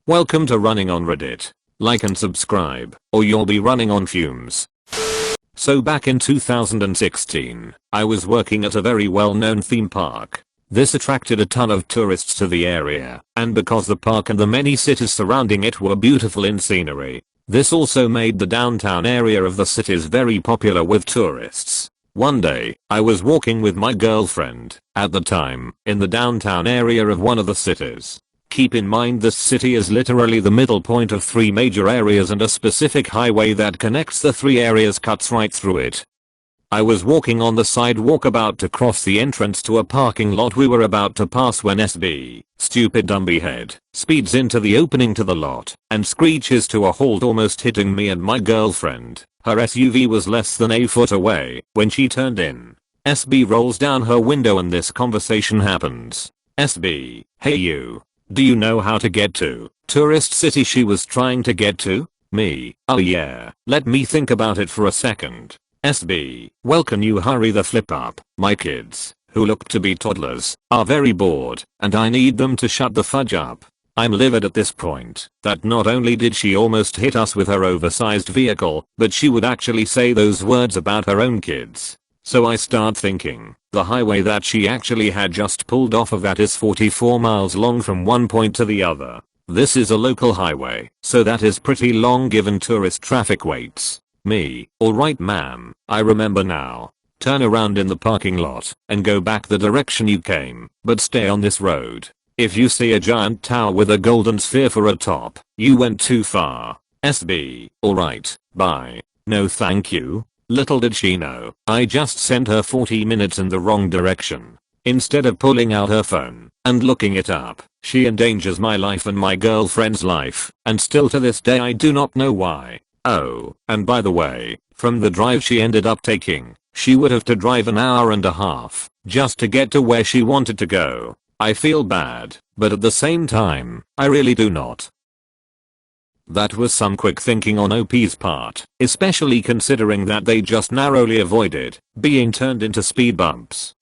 Welcome to Running on Reddit. Like and subscribe, or you'll be running on fumes. So back in 2016, I was working at a very well-known theme park. This attracted a ton of tourists to the area, and because the park and the many cities surrounding it were beautiful in scenery, this also made the downtown area of the cities very popular with tourists. One day, I was walking with my girlfriend, at the time, in the downtown area of one of the cities. Keep in mind this city is literally the middle point of 3 major areas and a specific highway that connects the 3 areas cuts right through it. I was walking on the sidewalk about to cross the entrance to a parking lot we were about to pass when SB, stupid Dumby head, speeds into the opening to the lot and screeches to a halt, almost hitting me and my girlfriend. Her SUV was less than a foot away when she turned in. SB rolls down her window and this conversation happens. SB, hey you. Do you know how to get to tourist city she was trying to get to? Me, oh yeah, let me think about it for a second. SB, well can you hurry the flip up? My kids, who look to be toddlers, are very bored, and I need them to shut the fudge up. I'm livid at this point that not only did she almost hit us with her oversized vehicle, but she would actually say those words about her own kids. So I start thinking, the highway that she actually had just pulled off of that is 44 miles long from one point to the other. This is a local highway, so that is pretty long given tourist traffic waits. Me, alright ma'am, I remember now. Turn around in the parking lot and go back the direction you came, but stay on this road. If you see a giant tower with a golden sphere for a top, you went too far. SB, alright, bye. No thank you. Little did she know, I just sent her 40 minutes in the wrong direction. Instead of pulling out her phone and looking it up, she endangers my life and my girlfriend's life, and still to this day I do not know why. Oh, and by the way, from the drive she ended up taking, she would have to drive an hour and a half just to get to where she wanted to go. I feel bad, but at the same time, I really do not. That was some quick thinking on OP's part, especially considering that they just narrowly avoided being turned into speed bumps.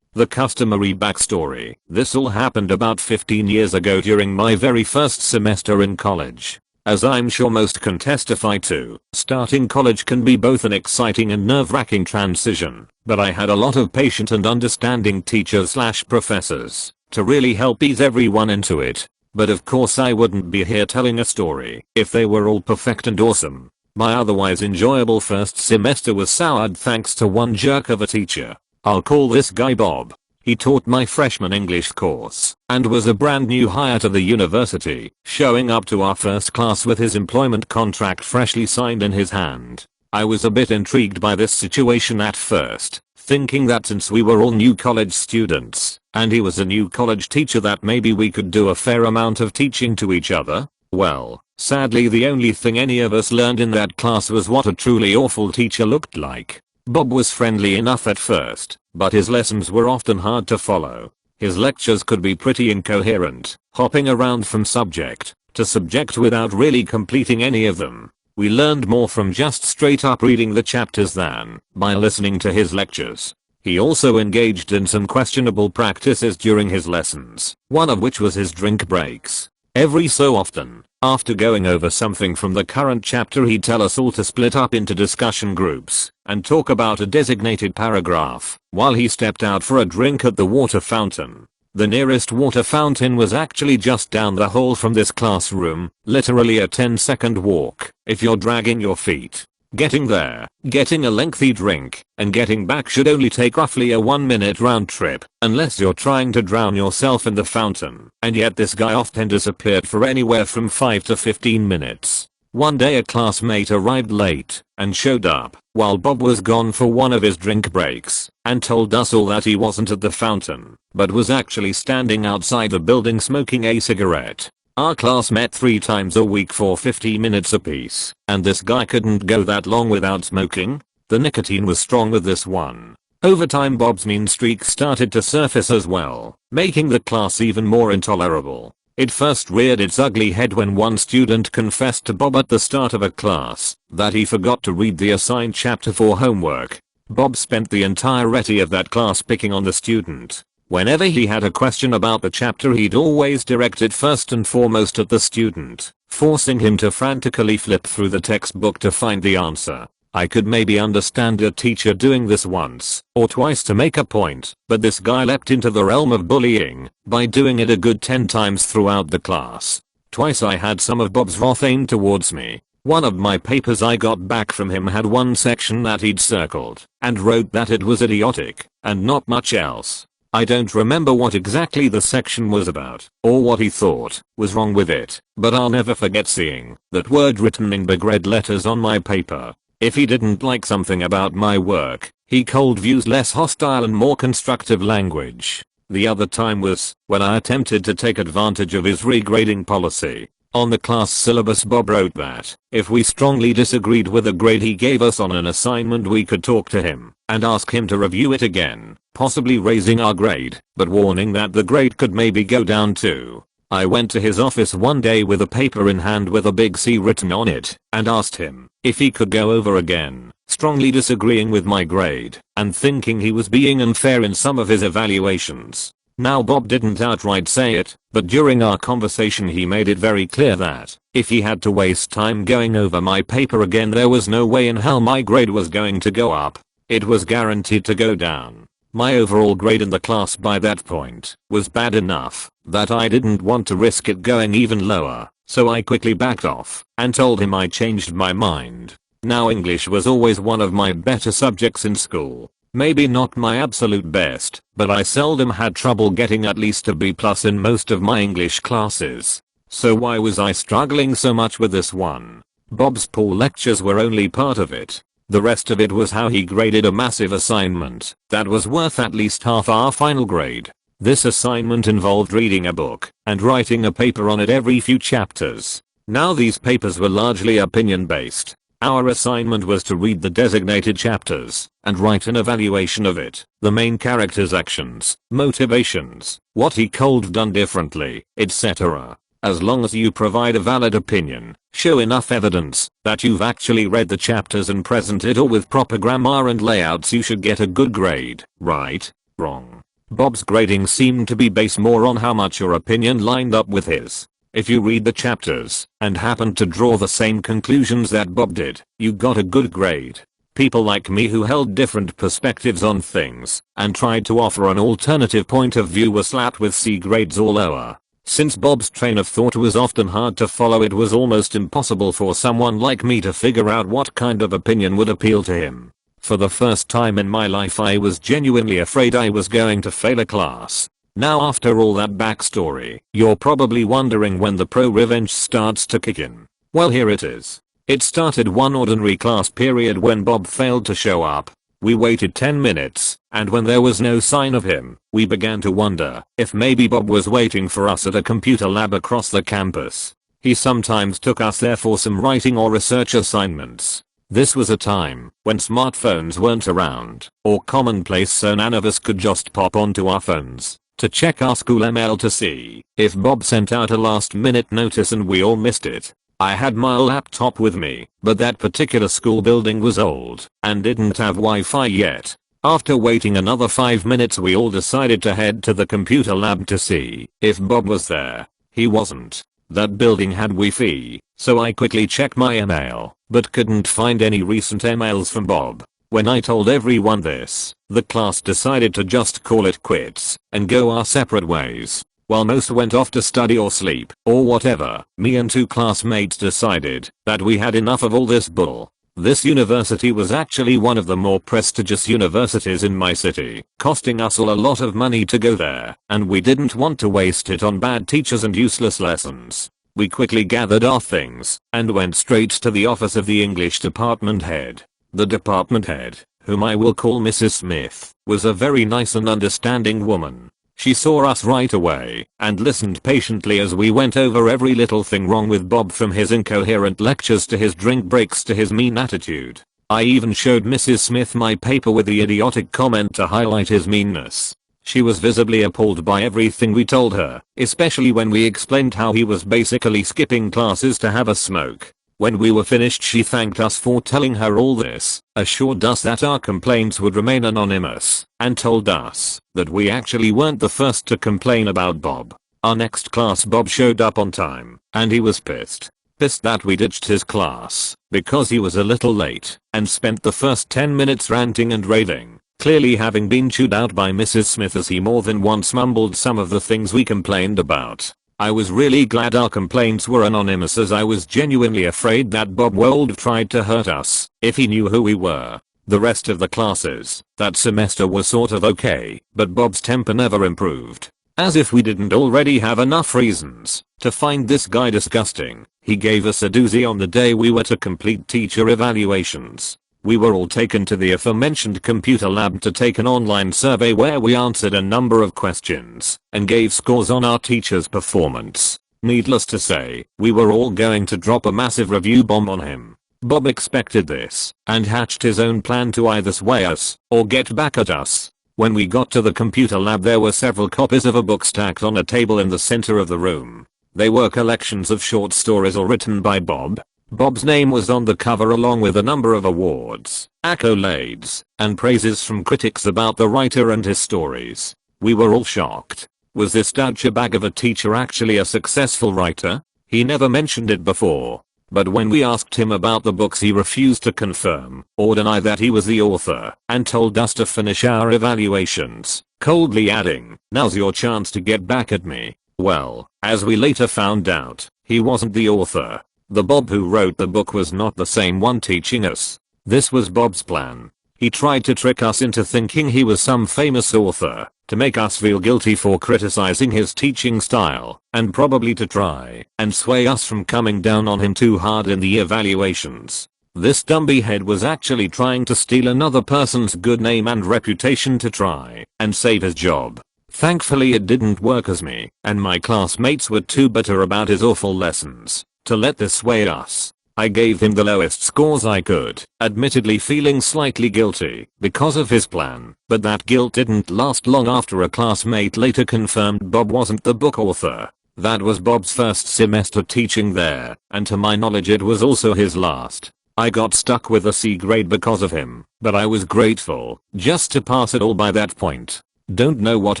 The customary backstory. This all happened about 15 years ago during my very first semester in college. As I'm sure most can testify to, starting college can be both an exciting and nerve-wracking transition, but I had a lot of patient and understanding teachers/professors to really help ease everyone into it. But of course I wouldn't be here telling a story if they were all perfect and awesome. My otherwise enjoyable first semester was soured thanks to one jerk of a teacher. I'll call this guy Bob. He taught my freshman English course and was a brand new hire to the university, showing up to our first class with his employment contract freshly signed in his hand. I was a bit intrigued by this situation at first, thinking that since we were all new college students, and he was a new college teacher that maybe we could do a fair amount of teaching to each other. Well, sadly the only thing any of us learned in that class was what a truly awful teacher looked like. Bob was friendly enough at first, but his lessons were often hard to follow. His lectures could be pretty incoherent, hopping around from subject to subject without really completing any of them. We learned more from just straight up reading the chapters than by listening to his lectures. He also engaged in some questionable practices during his lessons, one of which was his drink breaks. Every so often, after going over something from the current chapter, he'd tell us all to split up into discussion groups and talk about a designated paragraph while he stepped out for a drink at the water fountain. The nearest water fountain was actually just down the hall from this classroom, literally a 10-second walk if you're dragging your feet. Getting there, getting a lengthy drink, and getting back should only take roughly a 1-minute round trip, unless you're trying to drown yourself in the fountain, and yet this guy often disappeared for anywhere from 5 to 15 minutes. One day a classmate arrived late and showed up while Bob was gone for one of his drink breaks and told us all that he wasn't at the fountain, but was actually standing outside the building smoking a cigarette. Our class met 3 times a week for 50 minutes apiece, and this guy couldn't go that long without smoking. The nicotine was strong with this one. Over time Bob's mean streak started to surface as well, making the class even more intolerable. It first reared its ugly head when one student confessed to Bob at the start of a class that he forgot to read the assigned chapter for homework. Bob spent the entirety of that class picking on the student. Whenever he had a question about the chapter, he'd always direct it first and foremost at the student, forcing him to frantically flip through the textbook to find the answer. I could maybe understand a teacher doing this once or twice to make a point, but this guy leapt into the realm of bullying by doing it a good 10 times throughout the class. Twice I had some of Bob's wrath aimed towards me. One of my papers I got back from him had one section that he'd circled and wrote that it was idiotic and not much else. I don't remember what exactly the section was about or what he thought was wrong with it, but I'll never forget seeing that word written in big red letters on my paper. If he didn't like something about my work, he could use less hostile and more constructive language. The other time was when I attempted to take advantage of his regrading policy. On the class syllabus, Bob wrote that if we strongly disagreed with the grade he gave us on an assignment, we could talk to him and ask him to review it again, possibly raising our grade, but warning that the grade could maybe go down too. I went to his office one day with a paper in hand with a big C written on it and asked him if he could go over again, strongly disagreeing with my grade and thinking he was being unfair in some of his evaluations. Now Bob didn't outright say it, but during our conversation he made it very clear that if he had to waste time going over my paper again, there was no way in hell my grade was going to go up. It was guaranteed to go down. My overall grade in the class by that point was bad enough that I didn't want to risk it going even lower, so I quickly backed off and told him I changed my mind. Now English was always one of my better subjects in school. Maybe not my absolute best, but I seldom had trouble getting at least a B+ in most of my English classes. So why was I struggling so much with this one? Bob's poor lectures were only part of it. The rest of it was how he graded a massive assignment that was worth at least half our final grade. This assignment involved reading a book and writing a paper on it every few chapters. Now these papers were largely opinion based. Our assignment was to read the designated chapters and write an evaluation of it, the main character's actions, motivations, what he could have done differently, etc. As long as you provide a valid opinion, show enough evidence that you've actually read the chapters and present it all with proper grammar and layouts, you should get a good grade. Right? Wrong. Bob's grading seemed to be based more on how much your opinion lined up with his. If you read the chapters and happened to draw the same conclusions that Bob did, you got a good grade. People like me who held different perspectives on things and tried to offer an alternative point of view were slapped with C grades or lower. Since Bob's train of thought was often hard to follow, it was almost impossible for someone like me to figure out what kind of opinion would appeal to him. For the first time in my life I was genuinely afraid I was going to fail a class. Now after all that backstory, you're probably wondering when the pro-revenge starts to kick in. Well, here it is. It started one ordinary class period when Bob failed to show up. We waited 10 minutes, and when there was no sign of him, we began to wonder if maybe Bob was waiting for us at a computer lab across the campus. He sometimes took us there for some writing or research assignments. This was a time when smartphones weren't around or commonplace, so none of us could just pop onto our phones to check our school email to see if Bob sent out a last-minute notice and we all missed it. I had my laptop with me, but that particular school building was old and didn't have Wi-Fi yet. After waiting another 5 minutes, we all decided to head to the computer lab to see if Bob was there. He wasn't. That building had Wi-Fi, so I quickly checked my email, but couldn't find any recent emails from Bob. When I told everyone this, the class decided to just call it quits and go our separate ways. While most went off to study or sleep or whatever, me and 2 classmates decided that we had enough of all this bull. This university was actually one of the more prestigious universities in my city, costing us all a lot of money to go there, and we didn't want to waste it on bad teachers and useless lessons. We quickly gathered our things and went straight to the office of the English department head. The department head, whom I will call Mrs. Smith, was a very nice and understanding woman. She saw us right away and listened patiently as we went over every little thing wrong with Bob, from his incoherent lectures to his drink breaks to his mean attitude. I even showed Mrs. Smith my paper with the idiotic comment to highlight his meanness. She was visibly appalled by everything we told her, especially when we explained how he was basically skipping classes to have a smoke. When we were finished she thanked us for telling her all this, assured us that our complaints would remain anonymous, and told us that we actually weren't the first to complain about Bob. Our next class Bob showed up on time, and he was pissed. Pissed that we ditched his class because he was a little late, and spent the first 10 minutes ranting and raving, clearly having been chewed out by Mrs. Smith as he more than once mumbled some of the things we complained about. I was really glad our complaints were anonymous as I was genuinely afraid that Bob would have tried to hurt us if he knew who we were. The rest of the classes that semester were sort of okay, but Bob's temper never improved. As if we didn't already have enough reasons to find this guy disgusting, he gave us a doozy on the day we were to complete teacher evaluations. We were all taken to the aforementioned computer lab to take an online survey where we answered a number of questions and gave scores on our teacher's performance. Needless to say, we were all going to drop a massive review bomb on him. Bob expected this and hatched his own plan to either sway us or get back at us. When we got to the computer lab there were several copies of a book stacked on a table in the center of the room. They were collections of short stories all written by Bob. Bob's name was on the cover along with a number of awards, accolades, and praises from critics about the writer and his stories. We were all shocked. Was this douchebag of a teacher actually a successful writer? He never mentioned it before. But when we asked him about the books he refused to confirm or deny that he was the author and told us to finish our evaluations, coldly adding, "Now's your chance to get back at me." Well, as we later found out, he wasn't the author. The Bob who wrote the book was not the same one teaching us. This was Bob's plan. He tried to trick us into thinking he was some famous author, to make us feel guilty for criticizing his teaching style, and probably to try and sway us from coming down on him too hard in the evaluations. This dumbiehead was actually trying to steal another person's good name and reputation to try and save his job. Thankfully it didn't work as me and my classmates were too bitter about his awful lessons to let this sway us. I gave him the lowest scores I could, admittedly feeling slightly guilty because of his plan, but that guilt didn't last long after a classmate later confirmed Bob wasn't the book author. That was Bob's first semester teaching there, and to my knowledge it was also his last. I got stuck with a C grade because of him, but I was grateful just to pass it all by that point. Don't know what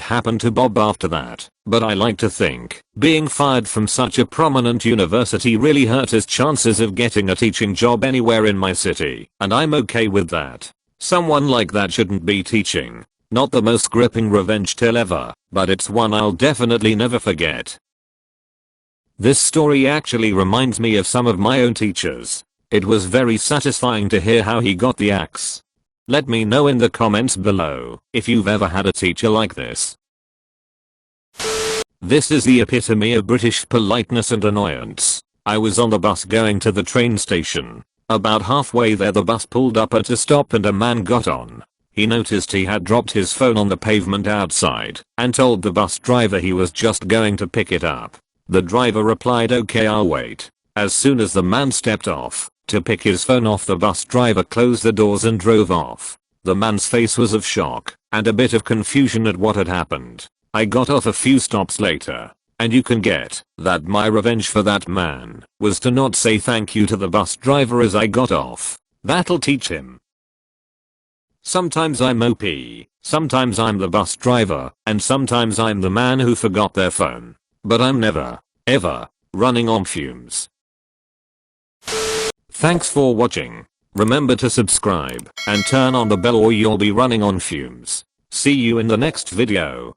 happened to Bob after that, but I like to think being fired from such a prominent university really hurt his chances of getting a teaching job anywhere in my city, and I'm okay with that. Someone like that shouldn't be teaching. Not the most gripping revenge tale ever, but it's one I'll definitely never forget. This story actually reminds me of some of my own teachers. It was very satisfying to hear how he got the axe. Let me know in the comments below if you've ever had a teacher like this. This is the epitome of British politeness and annoyance. I was on the bus going to the train station. About halfway there the bus pulled up at a stop and a man got on. He noticed he had dropped his phone on the pavement outside and told the bus driver he was just going to pick it up. The driver replied, "Okay, I'll wait." As soon as the man stepped off to pick his phone off, the bus driver closed the doors and drove off. The man's face was of shock and a bit of confusion at what had happened. I got off a few stops later, and you can get that my revenge for that man was to not say thank you to the bus driver as I got off. That'll teach him. Sometimes I'm OP, sometimes I'm the bus driver, and sometimes I'm the man who forgot their phone. But I'm never, ever, running on fumes. Thanks for watching. Remember to subscribe and turn on the bell or you'll be running on fumes. See you in the next video.